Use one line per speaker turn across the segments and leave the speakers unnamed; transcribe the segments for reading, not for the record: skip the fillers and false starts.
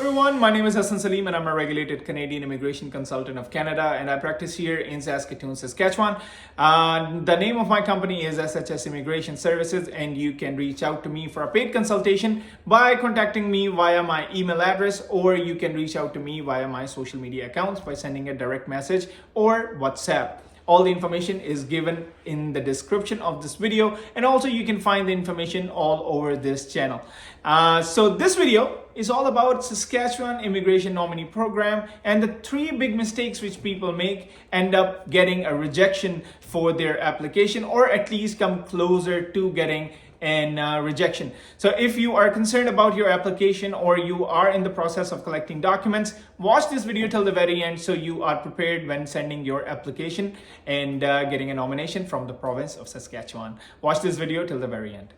everyone, my name is Hassan Salim and I'm a regulated Canadian immigration consultant of Canada, and I practice here in Saskatoon, Saskatchewan. The name of my company is SHS Immigration Services, and you can reach out to me for a paid consultation by contacting me via my email address, or you can reach out to me via my social media accounts by sending a direct message or WhatsApp. All the information is given in the description of this video, and also you can find the information all over this channel. So this video is all about Saskatchewan Immigration Nominee Program and the 3 big mistakes which people make end up getting a rejection for their application, or at least come closer to getting and rejection. So if you are concerned about your application or you are in the process of collecting documents, watch this video till the very end so you are prepared when sending your application and getting a nomination from the province of Saskatchewan. Watch this video till the very end.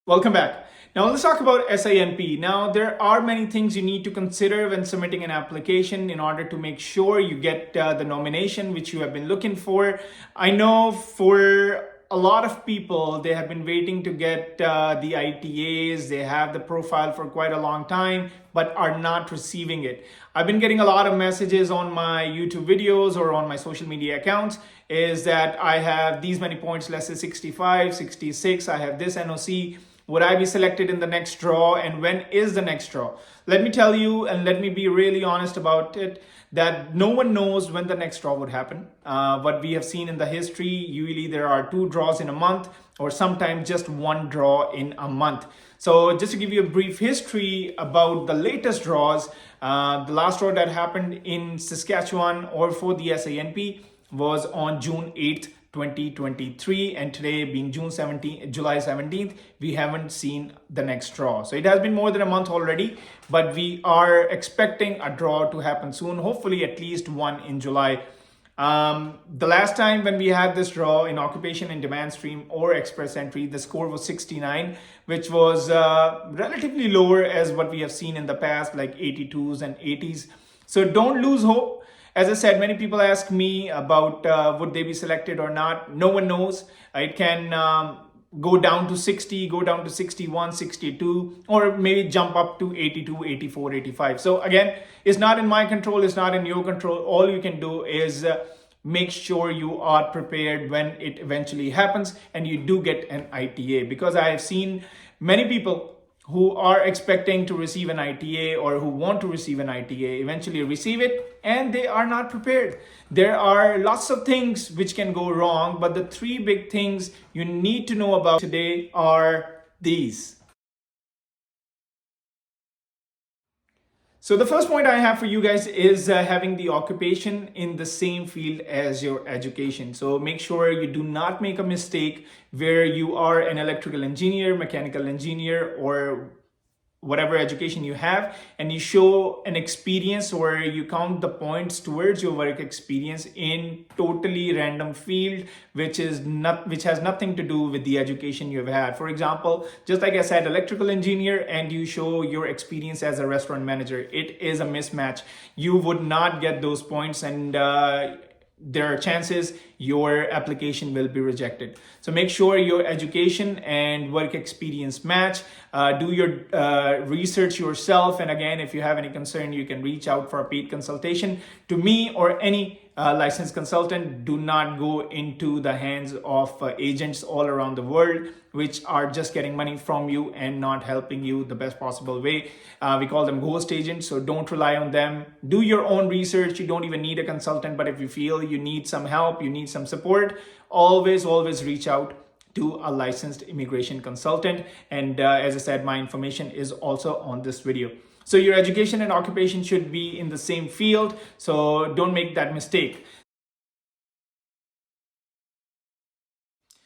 Welcome back. Now let's talk about SINP. Now there are many things you need to consider when submitting an application in order to make sure you get the nomination which you have been looking for. I know for a lot of people, they have been waiting to get the ITAs, they have the profile for quite a long time, but are not receiving it. I've been getting a lot of messages on my YouTube videos or on my social media accounts is that I have these many points, let's say 65, 66, I have this NOC. Would I be selected in the next draw, and when is the next draw? Let me tell you, and let me be really honest about it, that no one knows when the next draw would happen. What we have seen in the history, usually there are 2 draws in a month, or sometimes just 1 draw in a month. So just to give you a brief history about the latest draws, the last draw that happened in Saskatchewan or for the SINP was on June 8th, 2023, and today being July 17th, we haven't seen the next draw. So it has been more than a month already, but we are expecting a draw to happen soon, hopefully at least one in July. The last time when we had this draw in occupation and demand stream or express entry, the score was 69, which was relatively lower as what we have seen in the past, like 82s and 80s. So don't lose hope. As I said, many people ask me about would they be selected or not. No one knows. It can go down to 60, go down to 61, 62, or maybe jump up to 82, 84, 85. So again, it's not in my control, it's not in your control. All you can do is make sure you are prepared when it eventually happens and you do get an ITA. Because I have seen many people who are expecting to receive an ITA or who want to receive an ITA eventually receive it and they are not prepared. There are lots of things which can go wrong, but the 3 big things you need to know about today are these. So the first point I have for you guys is having the occupation in the same field as your education. So make sure you do not make a mistake where you are an electrical engineer, mechanical engineer, or whatever education you have, and you show an experience or you count the points towards your work experience in totally random field which has nothing to do with the education you've had. For example, just like I said, electrical engineer, and you show your experience as a restaurant manager. It is a mismatch. You would not get those points, and there are chances your application will be rejected. So make sure your education and work experience match. Do your research yourself, and again, if you have any concern, you can reach out for a paid consultation to me or any licensed consultant. Do not go into the hands of agents all around the world which are just getting money from you and not helping you the best possible way. We call them ghost agents, so don't rely on them. Do your own research. You don't even need a consultant, but if you feel you need some help, you need some support, always reach out to a licensed immigration consultant. And as I said, my information is also on this video. So your education and occupation should be in the same field, so don't make that mistake.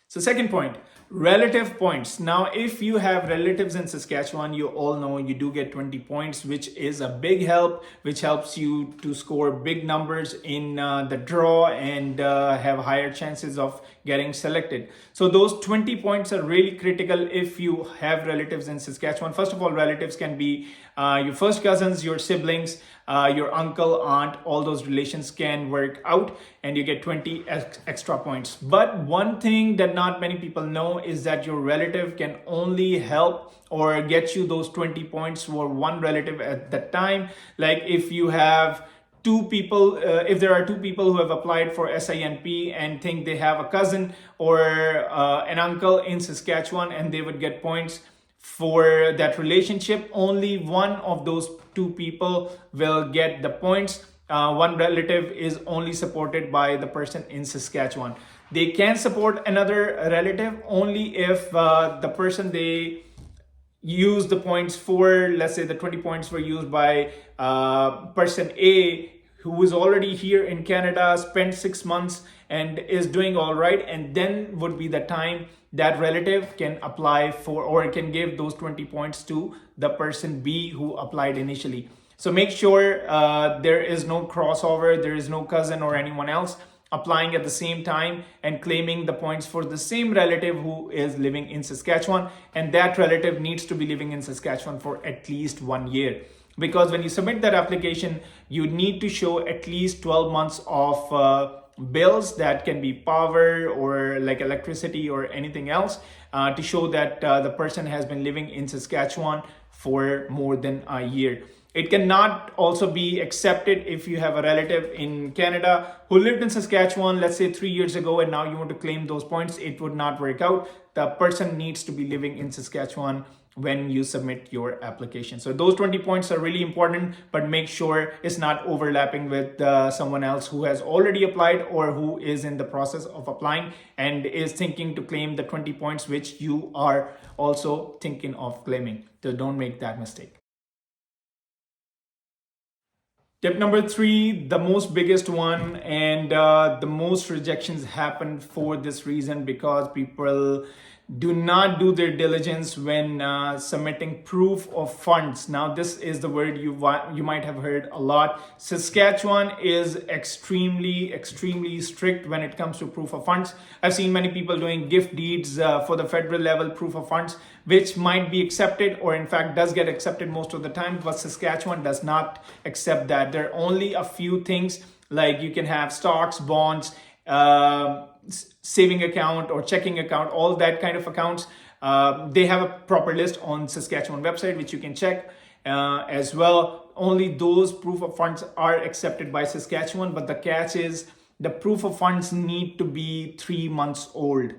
So second point, relative points. Now, if you have relatives in Saskatchewan, you all know you do get 20 points, which is a big help, which helps you to score big numbers in the draw and have higher chances of getting selected. So those 20 points are really critical if you have relatives in Saskatchewan. First of all, relatives can be your first cousins, your siblings, your uncle, aunt, all those relations can work out and you get 20 extra points. But one thing that not many people know is that your relative can only help or get you those 20 points for one relative at that time. Like if you have two people, if there are two people who have applied for SINP and think they have a cousin or an uncle in Saskatchewan and they would get points for that relationship, only one of those two people will get the points. One relative is only supported by the person in Saskatchewan. They can support another relative only if the person they use the points for, let's say the 20 points were used by person A who is already here in Canada, spent 6 months and is doing all right, and then would be the time that relative can apply for or can give those 20 points to the person B who applied initially. So make sure there is no crossover, there is no cousin or anyone else applying at the same time and claiming the points for the same relative who is living in Saskatchewan, and that relative needs to be living in Saskatchewan for at least 1 year. Because when you submit that application, you need to show at least 12 months of bills, that can be power or like electricity or anything else, to show that the person has been living in Saskatchewan for more than a year. It cannot also be accepted if you have a relative in Canada who lived in Saskatchewan, let's say 3 years ago, and now you want to claim those points. It would not work out. The person needs to be living in Saskatchewan when you submit your application. So those 20 points are really important, but make sure it's not overlapping with someone else who has already applied or who is in the process of applying and is thinking to claim the 20 points which you are also thinking of claiming. So don't make that mistake. Tip number 3, the most biggest one, and the most rejections happen for this reason because people do not do their diligence when submitting proof of funds. Now, this is the word you might have heard a lot. Saskatchewan is extremely strict when it comes to proof of funds. I've seen many people doing gift deeds for the federal level proof of funds, which might be accepted or in fact does get accepted most of the time, but Saskatchewan does not accept that. There are only a few things, like you can have stocks, bonds, saving account or checking account, all that kind of accounts. They have a proper list on Saskatchewan website, which you can check as well. Only those proof of funds are accepted by Saskatchewan, but the catch is the proof of funds need to be 3 months old.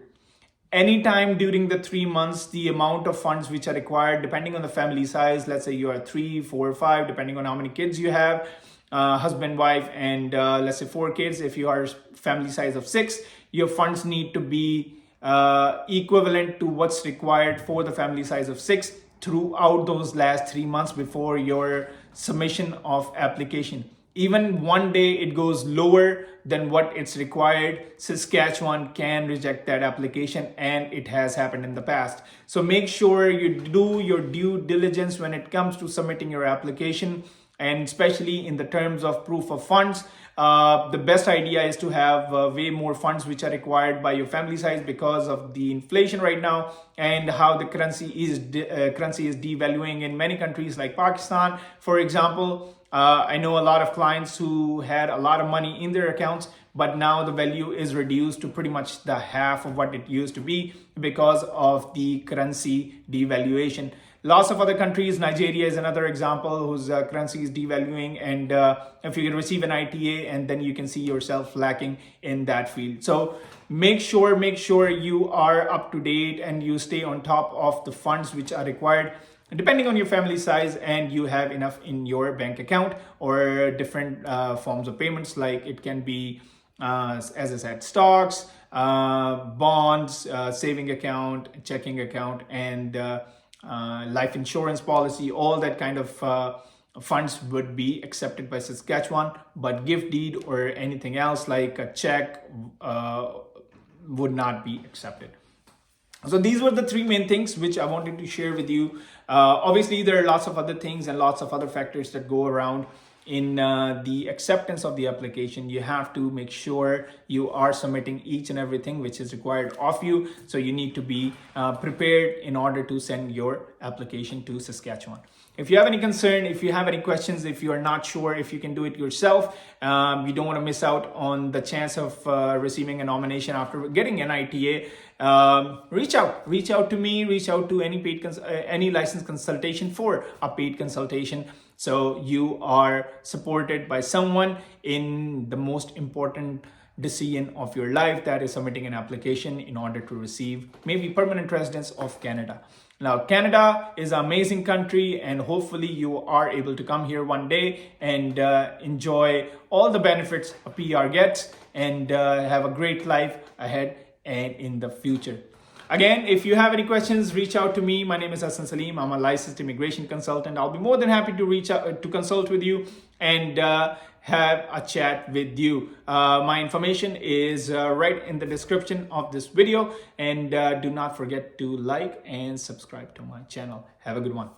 Anytime during the 3 months, the amount of funds which are required, depending on the family size, let's say you are 3, 4, 5, depending on how many kids you have, husband, wife, and let's say 4 kids. If you are family size of 6, your funds need to be equivalent to what's required for the family size of 6 throughout those last 3 months before your submission of application. Even one day it goes lower than what it's required, Saskatchewan can reject that application, and it has happened in the past. So make sure you do your due diligence when it comes to submitting your application, and especially in the terms of proof of funds. The best idea is to have way more funds which are required by your family size because of the inflation right now and how the currency is devaluing in many countries like Pakistan, for example. I know a lot of clients who had a lot of money in their accounts, but now the value is reduced to pretty much the half of what it used to be because of the currency devaluation. Lots of other countries, Nigeria is another example whose currency is devaluing, and if you can receive an ITA, and then you can see yourself lacking in that field. So make sure you are up to date and you stay on top of the funds which are required depending on your family size, and you have enough in your bank account or different forms of payments, like it can be as I said, stocks, bonds, saving account, checking account, and life insurance policy. All that kind of funds would be accepted by Saskatchewan, but gift deed or anything else like a check would not be accepted. So these were the 3 main things which I wanted to share with you. Obviously, there are lots of other things and lots of other factors that go around in the acceptance of the application, you have to make sure you are submitting each and everything which is required of you. So you need to be prepared in order to send your application to Saskatchewan. If you have any concern, if you have any questions, if you are not sure if you can do it yourself, you don't want to miss out on the chance of receiving a nomination after getting an ITA, reach out to me, reach out to any licensed consultation for a paid consultation. So you are supported by someone in the most important decision of your life, that is submitting an application in order to receive maybe permanent residence of Canada. Now, Canada is an amazing country, and hopefully you are able to come here one day and enjoy all the benefits a PR gets and have a great life ahead and in the future. Again, if you have any questions, reach out to me. My name is Hassan Salim. I'm a licensed immigration consultant. I'll be more than happy to reach out to consult with you and have a chat with you. My information is right in the description of this video, and do not forget to like and subscribe to my channel. Have a good one.